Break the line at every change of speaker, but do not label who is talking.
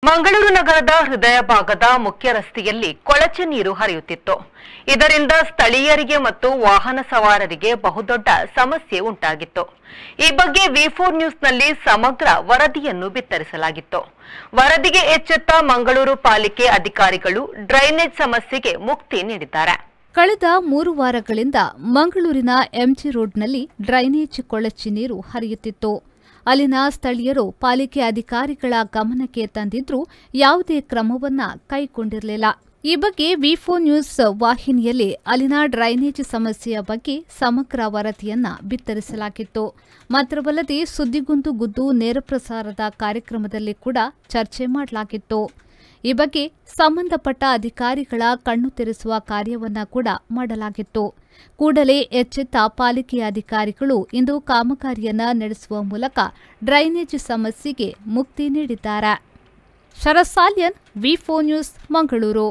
ಮಂಗಳೂರು ನಗರದ ಹೃದಯ ಭಾಗದ ಮುಖ್ಯ ರಸ್ತೆಯಲ್ಲಿ ಕೊಳಚೆ ನೀರು ಹರಿಯುತ್ತಿತ್ತು. ಇದರಿಂದ ಸ್ಥಳೀಯರಿಗೆ ಮತ್ತು ವಾಹನ ಸವಾರರಿಗೆ ಬಹುದೊಡ್ಡ ಸಮಸ್ಯೆ ಉಂಟಾಗಿತ್ತು. ಈ ಬಗ್ಗೆ ವಿ4 ನ್ಯೂಸ್ನಲ್ಲಿ ಸಮಗ್ರ ವರದಿಯನ್ನು ಬಿತ್ತರಿಸಲಾಗಿತ್ತು. ವರದಿಗೆ ಎಚ್ಚೆತ್ತ ಮಂಗಳೂರು ಪಾಲಿಕೆ ಅಧಿಕಾರಿಗಳು ಡ್ರೈನೇಜ್ ಸಮಸ್ಯೆಗೆ ಮುಕ್ತಿ ನೀಡಿದ್ದಾರೆ.
ಕಳೆದ 3 ವಾರಗಳಿಂದ ಮಂಗಳೂರಿನ ಎಂಜಿ ರೋಡ್ನಲ್ಲಿ ಡ್ರೈನೇಜ್ ಕೊಳಚೆ ನೀರು ಹರಿಯುತ್ತಿತ್ತು. ಅಲ್ಲಿನ ಸ್ಥಳೀಯರು ಪಾಲಿಕೆ ಅಧಿಕಾರಿಗಳ ಗಮನಕ್ಕೆ ತಂದಿದ್ರೂ ಯಾವುದೇ ಕ್ರಮವನ್ನ ಕೈಗೊಂಡಿರಲಿಲ್ಲ. ಈ ಬಗ್ಗೆ ವಿ4 ನ್ಯೂಸ್ ವಾಹಿನಿಯಲ್ಲಿ ಅಲ್ಲಿನ ಡ್ರೈನೇಜ್ ಸಮಸ್ಯೆಯ ಬಗ್ಗೆ ಸಮಗ್ರ ವರದಿಯನ್ನ ಬಿತ್ತರಿಸಲಾಗಿತ್ತು. ಮಾತ್ರವಲ್ಲದೆ ಸುದ್ದಿಗೊಂದು ಗುದ್ದು ನೇರಪ್ರಸಾರದ ಕಾರ್ಯಕ್ರಮದಲ್ಲಿ ಕೂಡ ಚರ್ಚೆ ಮಾಡಲಾಗಿತ್ತು. ಈ ಬಗ್ಗೆ ಸಂಬಂಧಪಟ್ಟ ಅಧಿಕಾರಿಗಳ ಕಣ್ಣು ತೆರೆಸುವ ಕಾರ್ಯವನ್ನ ಕೂಡ ಮಾಡಲಾಗಿತ್ತು. ಕೂಡಲೇ ಎಚ್ಚೆತ್ತ ಪಾಲಿಕೆಯ ಅಧಿಕಾರಿಗಳು ಇಂದು ಕಾಮಗಾರಿಯನ್ನ ನಡೆಸುವ ಮೂಲಕ ಡ್ರೈನೇಜ್ ಸಮಸ್ಯೆಗೆ ಮುಕ್ತಿ ನೀಡಿದ್ದಾರೆ. ಶರತ್ ಸಾಲ್ಯನ್, ವಿ4 ನ್ಯೂಸ್, ಮಂಗಳೂರು.